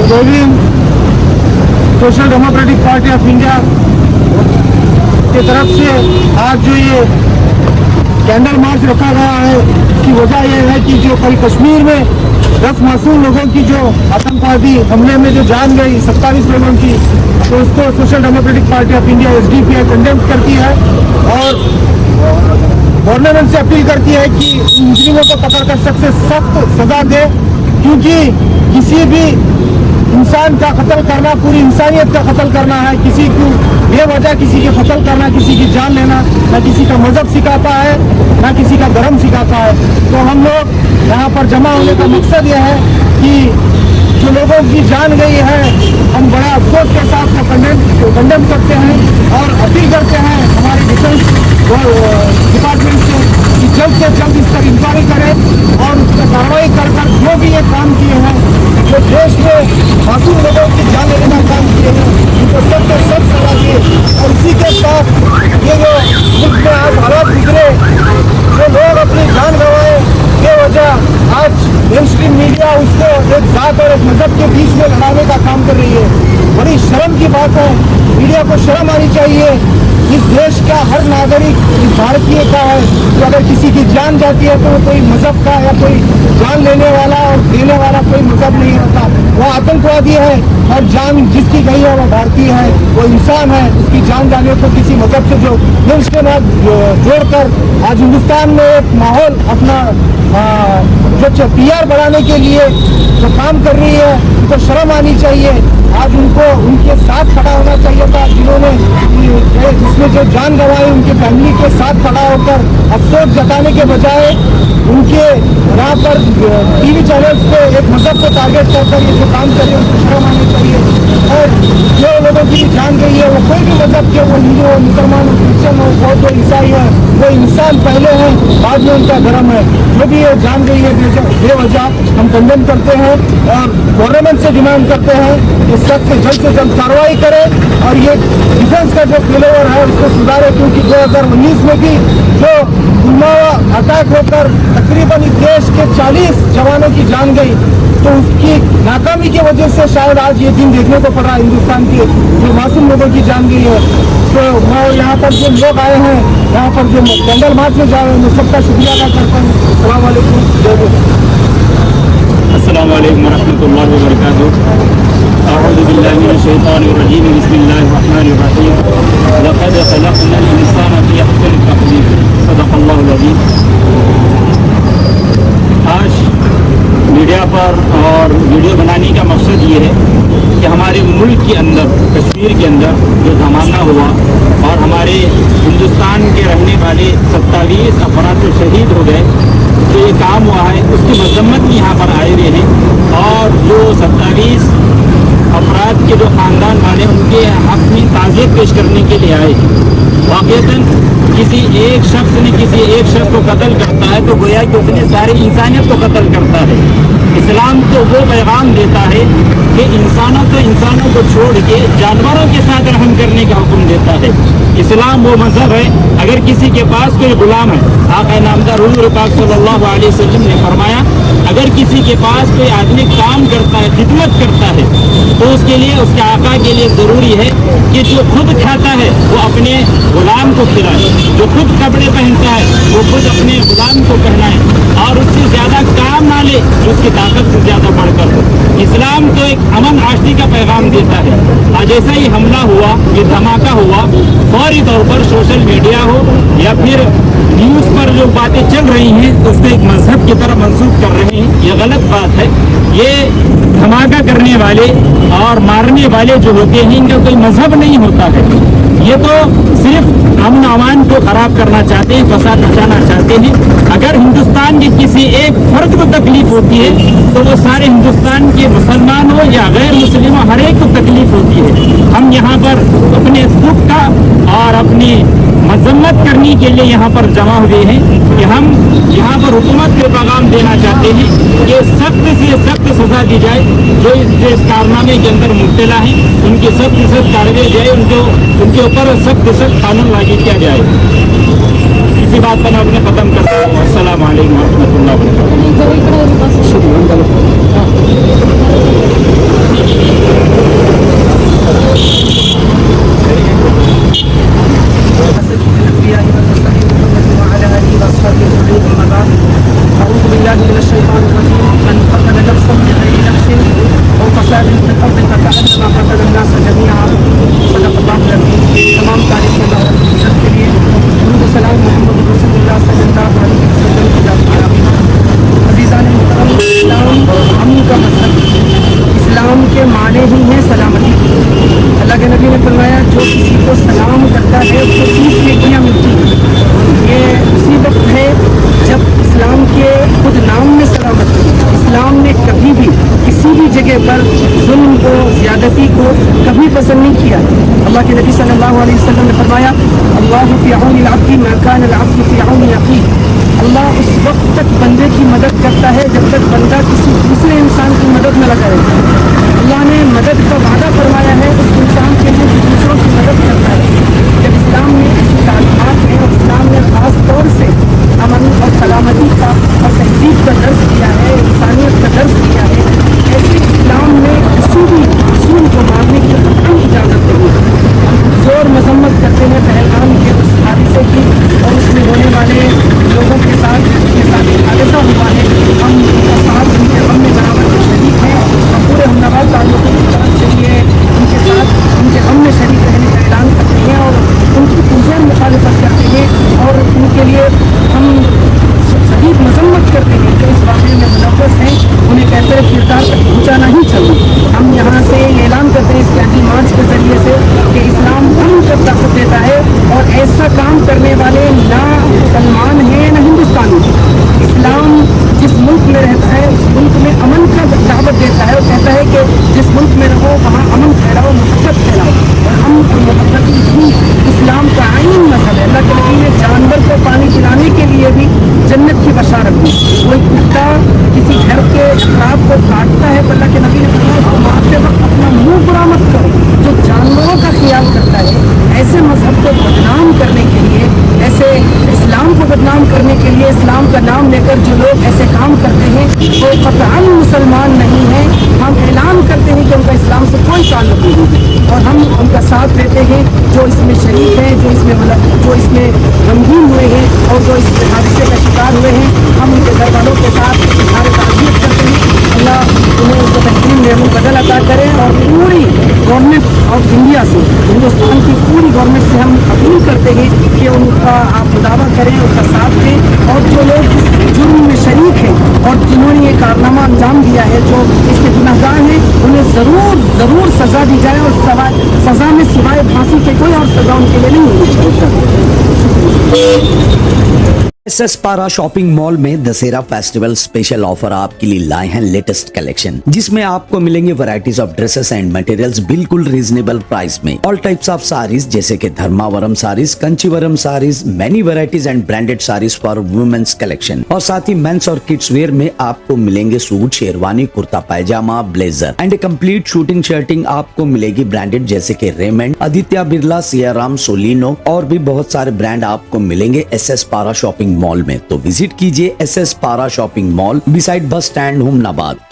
Presenting social democratic party of India की तरफ से आज जो ये कैंडल मार्च रखा गया है, इसकी वजह यह है कि जो कल कश्मीर में 10 मासूम लोगों की जो आतंकवादी हमले में जो जान गई 27 लोगों की, तो उसको social democratic party of India SDPI condemn करती है और गवर्नमेंट से अपील करती है कि मुजरिमों को पकड़कर सख्त से सख्त सजा दे, क्योंकि किसी भी इंसान का कत्ल करना पूरी इंसानियत का कत्ल करना है। किसी को बेवजह किसी के कत्ल करना, किसी की जान लेना ना किसी का मजहब सिखाता है ना किसी का धर्म सिखाता है। तो हम लोग यहाँ पर जमा होने का मकसद यह है कि जो लोगों की जान गई है, हम बड़ा अफसोस के साथ कंडेम करते हैं और अपील करते हैं हमारे डिफेंस डिपार्टमेंट से कि जल्द से जल्द इस पर इंक्वायरी करें और उस पर कार्रवाई कर जो भी ये काम किए हैं, जो देश में मासूम लोगों की जान लेने का काम किए हैं, उनको सबसे सब सजा दिए। और इसी के साथ ये जो मुल्क में आज हालात गुजरे, जो लोग अपनी जान गंवाए बेवजह, आज मेन स्ट्रीम मीडिया उसको एक जात और एक मजहब के बीच में लड़ाने का काम कर रही है। बड़ी शर्म की बात है, मीडिया को शर्म आनी चाहिए। इस देश का हर नागरिक इस भारतीय का है, तो अगर किसी की जान जाती है तो वो कोई मजहब का या कोई जान लेने वाला और देने वाला कोई मजहब नहीं होता, वो आतंकवादी है। और जान जिसकी गई है वो भारतीय है, वो इंसान है। उसकी जान जाने को किसी मजहब से जो उसके बाद जोड़कर आज हिंदुस्तान में एक माहौल अपना जो PR बढ़ाने के लिए जो काम कर रही है, उनको शर्म आनी चाहिए। आज उनको उनके साथ खड़ा होना चाहिए था, जिन्होंने जिसमें जो जान गंवाई, उनके फैमिली के साथ खड़ा होकर अफसोस जताने के बजाय उनके यहाँ पर TV चैनल्स पे एक मजहब को टारगेट कर ये जो काम कर रहे हैं उनको शर्म आनी चाहिए। और जो लोगों की जान गई है वो कोई भी मजहब के, वो हिंदू हो, मुसलमान हो, क्रिश्चन हो, बौद्ध हो, ईसाई है, वो इंसान पहले हैं, बाद में उनका धर्म है। जो भी ये जान गई है बेवजह, हम कंडेम करते हैं और गवर्नमेंट से डिमांड करते हैं कि सख्त से जल्द कार्रवाई करे और ये डिफेंस का जो फेलोवर है उसको सुधारे, क्योंकि 2019 में भी जो पुलवामा अटैक होकर तकरीबन इस देश के 40 जवानों की जान गई, तो उसकी नाकामी की वजह से शायद आज ये दिन देखने को पड़ा हिंदुस्तान के जो मासूम लोगों की जान गई है। तो मैं यहाँ पर जो लोग आए हैं, यहाँ पर जो कैंडल मार्च में जा रहे हैं, मैं सबका शुक्रिया अदा करता हूँ। अस्सलाम वालेकुम, जय हिंद। अस्सलाम वालेकुम वरहमतुल्लाहि वबरकातुहू। अऊज़ु बिल्लाहि मिनश शैतानिर रजीम, बिस्मिल्लाहिर रहमानिर रहीम। लक़द खलक़नल इंसाना फ़ी अहसनि तक़वीम, सदक़ल्लाहुल अज़ीम। आज मीडिया पर और वीडियो बनाने का मकसद ये है कि हमारे मुल्क के अंदर, कश्मीर के अंदर जो धमाका हुआ और हमारे हिंदुस्तान के रहने वाले 27 अफराद जो शहीद हो गए, जो ये काम हुआ है उसकी मजम्मत यहाँ पर आए हुए हैं। और जो 27 अफराद के जो ख़ानदान वाले उनके हक़ में ताज़ियत पेश करने के लिए आए। वाक़ईतन किसी एक शख्स ने किसी एक शख्स को कत्ल करता है तो गोया कि उसने सारी इंसानियत को कत्ल करता है। इस्लाम तो वो पैगाम देता है कि इंसानों को छोड़ के जानवरों के साथ रहम करने का हुक्म देता है। इस्लाम वो मज़हब है, अगर किसी के पास कोई गुलाम है, आक़ा नामदार हुज़ूर पाक सल्लल्लाहु अलैहि वसल्लम ने फरमाया, अगर किसी के पास कोई आदमी काम करता है, खिदमत करता है, तो उसके लिए, उसके आका के लिए ज़रूरी है कि जो खुद खाता है वो अपने गुलाम को खिलाए, जो खुद कपड़े पहनता है वो खुद अपने गुलाम को पहनाए और उससे ज़्यादा काम ना ले जो उसकी ताकत से ज़्यादा बढ़कर हो। इस्लाम तो एक अमन आश्ती का पैगाम देता है। आज जैसा ही हमला हुआ, ये धमाका हुआ, फौरी तौर पर सोशल मीडिया हो या फिर न्यूज़ पर जो बातें चल रही हैं तो उसको एक मजहब की तरह मंसूब कर रहे हैं। ये गलत बात है। ये धमाका करने वाले और मारने वाले जो होते हैं, इनका कोई मजहब नहीं होता है। ये तो सिर्फ अमन अमान को ख़राब करना चाहते हैं, फसाद मचाना चाहते हैं। अगर हिंदुस्तान के किसी एक फर्द को तकलीफ होती है तो वो सारे हिंदुस्तान के मुसलमान हो या गैर मुस्लिम हो, हर एक को तकलीफ होती है। हम यहाँ पर अपने दुख का और अपनी मजम्मत करने के लिए यहाँ पर जमा हुए हैं कि हम यहाँ पर हुकूमत को पैगाम देना चाहते हैं कि सख्त से सख्त सजा दी जाए। जो इस कारनामे के अंदर मुब्तला हैं उनकी सख्त से सख्त कार्रवाई जाए, उनके ऊपर सख्त से सख्त कानून लागू किया जाए। इसी बात पर मैं अपने ख़त्म करता हूँ। अस्सलाम वालेकुम वरहमतुल्लाहि वबरकातुहू। من الشيطان الرجيم من قتل نفسا بغير نفس أو فساد في الأرض فكأنما قتل الناس جميعا صدق الله العظيم. تمام تعریف اللہ رب العزت کے لیے. درود و سلام محمد رسول اللہ صلی اللہ علیہ وسلم کی ذات عالیہ. عزیزان محترم، اسلام امن کا مذہب، اسلام کے معنی ہی ہیں سلامتی. اللہ کے نبی نے فرمایا جو کسی کو سلام کرتا ہے اس کو 30 نیکیاں ملتی ہیں. یہ اسی وقت ہے جب اسلام کے خود نام میں سلامتی. اسلام نے کبھی بھی کسی بھی جگہ پر ظلم کو، زیادتی کو کبھی پسند نہیں کیا. اللہ کے نبی صلی اللہ علیہ وسلم نے فرمایا اللہ فی عون العبد ما کان العبد فی عون اخیہ. اللہ اس وقت تک بندے کی مدد کرتا ہے جب تک بندہ کسی دوسرے انسان کی مدد نہ لگا رہے. اللہ نے مدد کا وعدہ فرمایا ہے اس انسان کے لیے جو دوسروں کی مدد کرتا ہے. جب اسلام نے ایسی تعلیمات ہیں اور اسلام نے خاص طور سے امن اور سلامتی کا اور تہذیب کا درس دیا ہے، انسانیت کا درس دیا ہے، ایسے اسلام نے کسی بھی اصول کو ماننے کی ہم اجازت نہیں. ہم زور مذمت کرتے ہیں پہلگام کے اس حادثے کی اور اس میں ہونے والے لوگوں کے ساتھ حادثہ ہوا ہے. ہم ان کا ساتھ ان کے غم میں برابر کے شریک ہیں اور پورے ہمنوال تعلقوں کی طرف سے یہ ان کے ساتھ ان کے غم میں شریک رہنے کا اعلان کرتے ہیں اور ان کی پرزور مخالفت کرتے ہیں اور ان کے لیے ہم شدید مذمت کرتے ہیں کہ اس واقعے میں ملوث ہیں. انہیں بہتر کردار تک پہنچانا ہی چاہیے. ہم یہاں سے اعلان کرتے ہیں اس کینڈل مارچ کے ذریعے سے کہ اسلام امن کا طاقت دیتا ہے اور ایسا کام کرنے والے نہ مسلمان ہیں نہ ہندوستانی. اسلام جس ملک میں رہتا ہے اس ملک میں امن کا دعوت دیتا ہے اور کہتا ہے کہ جس ملک میں رہو وہاں امن پھیلاؤ، محبت پھیلاؤ. اور امن اور محبت ہی اسلام کا عین مذہب ہے. اللہ کے نبی نے جانور کو پانی پلانے کے لیے بھی جنت کی بشارت دی. کوئی کتا کسی گھر کے افراد کو کاٹتا ہے تو اللہ کے نبی نے فرمایا اس کو مارتے وقت اپنا منہ برا مت کرو. جو جانوروں کا خیال کرتا ہے ایسے مذہب کو بدنام کرنے کے لیے، ایسے اسلام کو بدنام کرنے کے لیے اسلام کا نام لے کر جو لوگ ایسے کام کرتے ہیں وہ قطعاً مسلمان نہیں ہیں. ہم اعلان کرتے ہیں کہ ان کا اسلام سے کوئی تعلق نہیں ہے اور ہم ان کا ساتھ دیتے ہیں جو اس میں شریک ہیں، جو اس میں غمگین ہوئے ہیں اور جو اس حادثے کا شکار ہوئے ہیں. ہم ان کے گھر والوں کے ساتھ سارے تعزیت کرتے ہیں. اللہ انہیں اس کو بہترین نعم البدل عطا کرے اور پوری گورنمنٹ آف انڈیا سے، ہندوستان کی پوری گورنمنٹ سے ہم اپیل کرتے ہیں کہ ان کا آپ مداوع کریں، ان کا ساتھ دیں اور جو لوگ اس جرم میں شریک ہیں اور جنہوں نے یہ کارنامہ انجام دیا ہے، جو اس کے گنہگار ہیں، انہیں ضرور سزا دی جائے اور سزا میں سوائے پھانسی کے کوئی اور سزا ان کے لیے نہیں ہونی چاہیے. S S Para shopping mall میں دسہرا فیسٹیول اسپیشل آفر آپ کے لیے لائے ہیں لیٹسٹ کلیکشن، جس میں آپ کو ملیں گے varieties of dresses and materials بالکل ریزنیبل پرائس میں. آل ٹائپس آف ساریز جیسے کہ Dharmavaram saris, Kanchivaram saris, many varieties and branded saris for women's collection. اور ساتھ ہی مینس اور کڈس ویئر میں آپ کو ملیں گے suit, sherwani, kurta pyjama, blazer and complete shooting shirting آپ کو ملے گی برانڈیڈ جیسے کہ ریمنڈ، آدتیہ برلا، سیارام، سولینو اور بھی بہت سارے برانڈ آپ کو ملیں گے S S Para shopping mall میں. تو وزٹ کیجئے S S Para shopping mall, beside bus stand, ہومناباد.